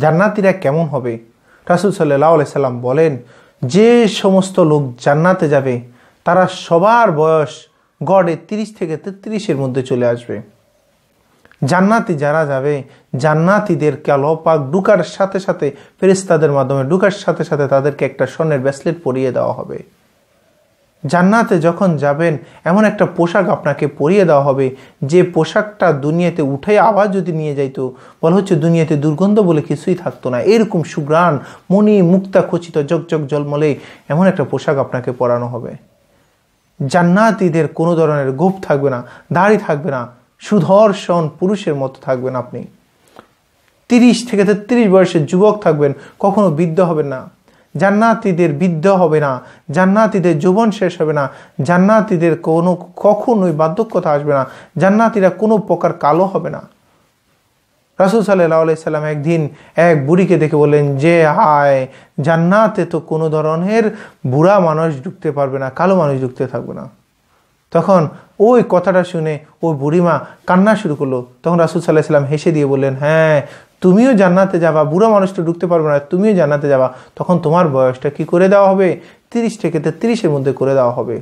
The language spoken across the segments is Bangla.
জান্নাতীরা কেমন হবে? রাসূল সাল্লাল্লাহু আলাইহি সাল্লাম বলেন, যে সমস্ত লোক জান্নাতে যাবে তারা সবার বয়স গড়ে 30 থেকে 33-এর মধ্যে চলে আসবে। জান্নাতি যারা যাবে, জান্নাতীদেরকে আল্লাহ পাক ঢুকার সাথে সাথে, ফেরেশতাদের মাধ্যমে ঢুকার সাথে সাথে তাদেরকে একটা স্বর্ণের ব্রেসলেট পরিয়ে দেওয়া হবে। জান্নাতে যখন যাবেন এমন একটা পোশাক আপনাকে পরিয়ে দেওয়া হবে, যে পোশাকটা দুনিয়াতে উঠে আবার যদি নিয়ে যাইতো, বলা হচ্ছে দুনিয়াতে দুর্গন্ধ বলে কিছুই থাকতো না। এরকম সুঘ্রাণ, মণি মুক্তা খচিত জগজগ জলমলে এমন একটা পোশাক আপনাকে পরানো হবে। জান্নাতীদের কোনো ধরনের গোঁফ থাকবে না, দাড়ি থাকবে না, সুদর্শন পুরুষের মতো থাকবেন আপনি। 30 থেকে 33 বয়সের যুবক থাকবেন, কখনো বৃদ্ধ হবেন না। জান্নাতীদের বৃদ্ধ হবে না, জান্নাতীদের যৌবন শেষ হবে না, জান্নাতীদের কখনোই বার্ধক্যতা আসবে না, জান্নাতীরা কোনো প্রকার কালো হবে না। রাসূল সাল্লাল্লাহু আলাইহি সাল্লাম একদিন এক বুড়িকে দেখে বললেন যে, হায়, জান্নাতে তো কোনো ধরনের বুড়া মানুষ ঢুকতে পারবে না, কালো মানুষ ঢুকতে থাকবে না। তখন ওই কথাটা শুনে ওই বুড়িমা কান্না শুরু করলো। তখন রাসূল সাল্লাল্লাহু আলাইহি সাল্লাম হেসে দিয়ে বললেন, হ্যাঁ, তুমিও জান্নাতে যাবা, বুড়া মানুষটা ঢুকতে পারবে না, তুমিও জান্নাতে যাবা। তখন তোমার বয়সটা কি করে দেওয়া হবে? 30 থেকে 33-এর মধ্যে করে দেওয়া হবে।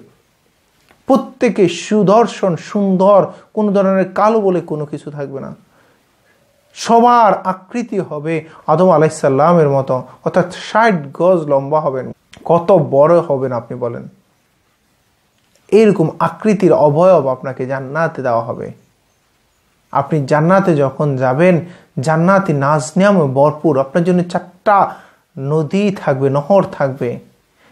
প্রত্যেকে সুদর্শন, সুন্দর, কোনো ধরনের কালো বলে কোনো কিছু থাকবে না। সবার আকৃতি হবে আদম আলাইহিস সালামের মতো, অর্থাৎ 60 গজ লম্বা হবেন। কত বড় হবেন আপনি বলেন? এরকম আকৃতির অবয়ব আপনাকে জান্নাতে দেওয়া হবে। আপনি জান্নাতে যখন যাবেন, জান্নাতি নাজ নিয়ামে ভরপুর। আপনার জন্য 4টা নদী থাকবে, নহর থাকবে।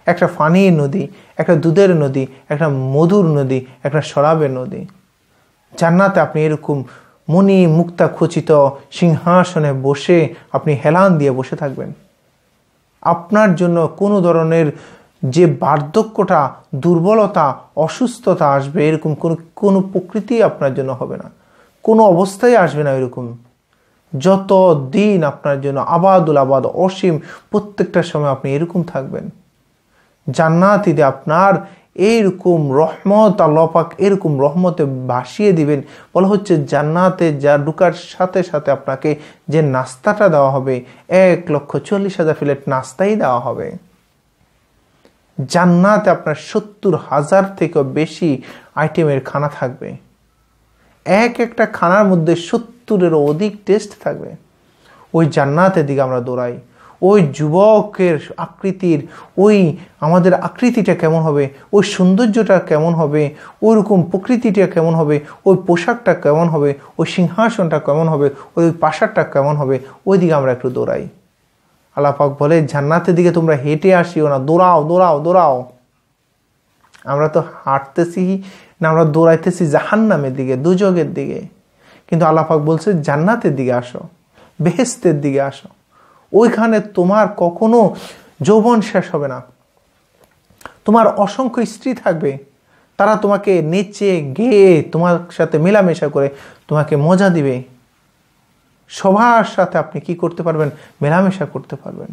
একটা পানির নদী, একটা দুধের নদী, একটা মধুর নদী, একটা শরাবের নদী। জান্নাতে আপনি এরকম মণি মুক্তা খচিত সিংহাসনে বসে আপনি হেলান দিয়ে বসে থাকবেন। আপনার জন্য কোনো ধরনের যে বার্ধক্যটা, দুর্বলতা, অসুস্থতা আসবে, এরকম কোনো প্রকৃতি আপনার জন্য হবে না, কোনো অবস্থায় আসবে না এরকম। যত দিন আপনার জন্য আবাদুল আবাদ, অসীম, প্রত্যেকটা সময় আপনি এরকম থাকবেন। জান্নাতীতে আপনার এইরকম রহমত, আল্লাহ পাক এরকম রহমতে ভাসিয়ে দিবেন। বলা হচ্ছে জান্নাতে যা ঢুকার সাথে সাথে আপনাকে যে নাস্তাটা দেওয়া হবে, 1,40,000 প্লেট নাস্তাই দেওয়া হবে। জান্নাতে আপনার 70,000 থেকে বেশি আইটেমের খানা থাকবে। একটা খানার মধ্যে 70-এরও অধিক টেস্ট থাকবে। ওই জান্নাতের দিকে আমরা দৌড়াই। ওই যুবকের আকৃতির, ওই আমাদের আকৃতিটা কেমন হবে, ওই সৌন্দর্যটা কেমন হবে, ওই রকম প্রকৃতিটা কেমন হবে, ওই পোশাকটা কেমন হবে, ওই সিংহাসনটা কেমন হবে, ওই প্রাসাদটা কেমন হবে, ওই দিকে আমরা একটু দৌড়াই। আল্লাহ পাক বলে, জান্নাতের দিকে তোমরা হেঁটে আসিও না, দৌড়াও দৌড়াও দৌড়াও। আমরা তো হাঁটতেছি না, আমরা দৌড়াইতেছি জাহান্নামের দিকে, দুজকের দিকে। কিন্তু আল্লাহ পাক বলছে জান্নাতের দিকে আসো, বেহেশতের দিকে আসো। ওইখানে তোমার কখনো যৌবন শেষ হবে না। তোমার অসংখ্য স্ত্রী থাকবে, তারা তোমাকে নেচে গেয়ে তোমার সাথে মেলামেশা করে তোমাকে মজা দিবে। সবার সাথে আপনি কি করতে পারবেন? মেলামেশা করতে পারবেন।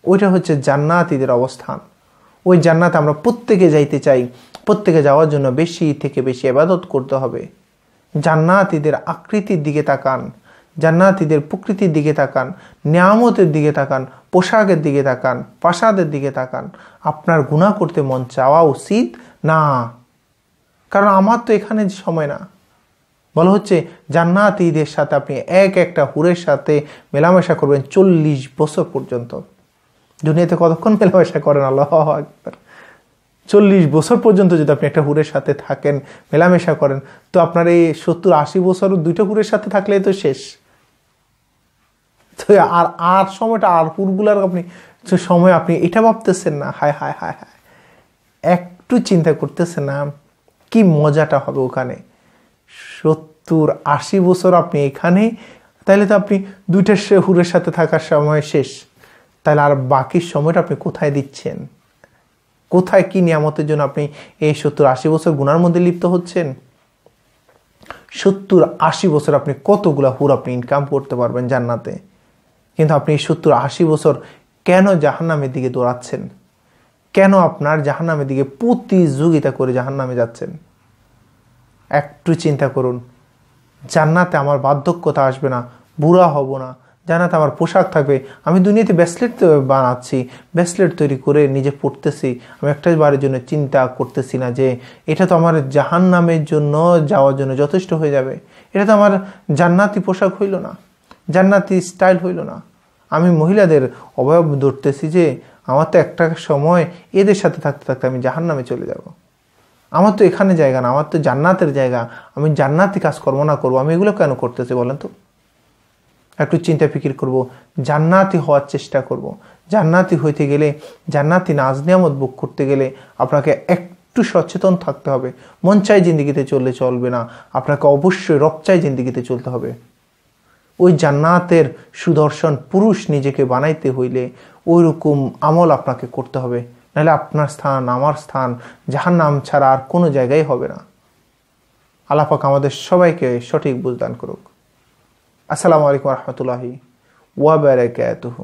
ওইটা হচ্ছে জান্নাতীদের অবস্থান। ওই জান্নাতে আমরা প্রত্যেকে যাইতে চাই। প্রত্যেকে যাওয়ার জন্য বেশি থেকে বেশি ইবাদত করতে হবে। জান্নাতীদের আকৃতির দিকে তাকান, জান্নাতীদের প্রকৃতির দিকে তাকান, নিয়ামতের দিকে তাকান, পোশাকের দিকে তাকান, প্রাসাদের দিকে তাকান। আপনার গুনাহ করতে মন চাওয়া উচিত না, কারণ আমার তো এখানে সময় না। বলা হচ্ছে জান্নাতীদের সাথে আপনি একটা হুরের সাথে মেলামেশা করবেন 40 বছর পর্যন্ত। দুনিয়াতে কতক্ষণ মেলামেশা করেন? আল্লাহু আকবার। 40 বছর পর্যন্ত যদি আপনি একটা হুরের সাথে থাকেন, মেলামেশা করেন, তো আপনার এই 70-80 বছর 2টা হুরের সাথে থাকলে তো শেষ। তো আর সময়টা আর হুরগুলার আপনি সময় আপনি এটা ভাবতেছেন না, হায় হায় হায় হায়, একটু চিন্তা করতেছেন না কি মজাটা হবে ওখানে। 70-80 বছর আপনি এখানে, তাহলে তো আপনি 2টা হুরের সাথে থাকার সময় শেষ। তাহলে আর বাকি সময়টা আপনি কোথায় দিচ্ছেন? কোথায় কি নিয়ামতের জন্য আপনি এই 70-80 বছর গুনার মধ্যে লিপ্ত হচ্ছেন? 70-80 বছর আপনি কতগুলা হুর আপনি ইনকাম করতে পারবেন জান্নাতে। কিন্তু আপনি 70-80 বছর কেন জাহান্নামের দিকে দৌড়াচ্ছেন? কেন আপনার জাহান্নামের দিকে প্রতিযোগিতা করে জাহান্নামে যাচ্ছেন? একটু চিন্তা করুন। জান্নাতে আমার বার্ধক্যতা আসবে না, বুড়া হব না, জান্নাতে আমার পোশাক থাকবে। আমি দুনিয়াতে ব্রেসলেট বানাচ্ছি, ব্রেসলেট তৈরি করে নিজে পড়তেছি, আমি একটা বারের জন্য চিন্তা করতেছি না যে এটা তো আমার জাহান্নামের জন্য যাওয়ার জন্য যথেষ্ট হয়ে যাবে, এটা তো আমার জান্নাতি পোশাক হইল না, জান্নাতি স্টাইল হইল না। আমি মহিলাদের অবয়ব ধরতেছি যে আমার তো একটা সময় এদের সাথে থাকতে থাকতে আমি জাহান্নামে চলে যাব, আমার তো এখানে জায়গা না, আমার তো জান্নাতের জায়গা, আমি জান্নাতি কাজ করবো না করবো, আমি এগুলো কেন করতেছি বলেন তো? একটু চিন্তা ফিকির করব, জান্নাতি হওয়ার চেষ্টা করব। জান্নাতি হইতে গেলে, জান্নাতি নাজ নিয়ামত ভোগ করতে গেলে আপনাকে একটু সচেতন থাকতে হবে। মন চাই জিন্দিগিতে চললে চলবে না, আপনাকে অবশ্যই রব চাই জিন্দিগিতে চলতে হবে। ওই জান্নাতের সুদর্শন পুরুষ নিজেকে বানাইতে হইলে ওই রকম আমল আপনাকে করতে হবে, নাহলে আপনার স্থান আমার স্থান জাহান্নাম ছাড়া আর কোনো জায়গায় হবে না। আল্লাহ পাক আমাদের সবাইকে সঠিক বুঝদান করুক। আসসালামু আলাইকুম ওয়া রাহমাতুল্লাহি ওয়া বারাকাতুহু।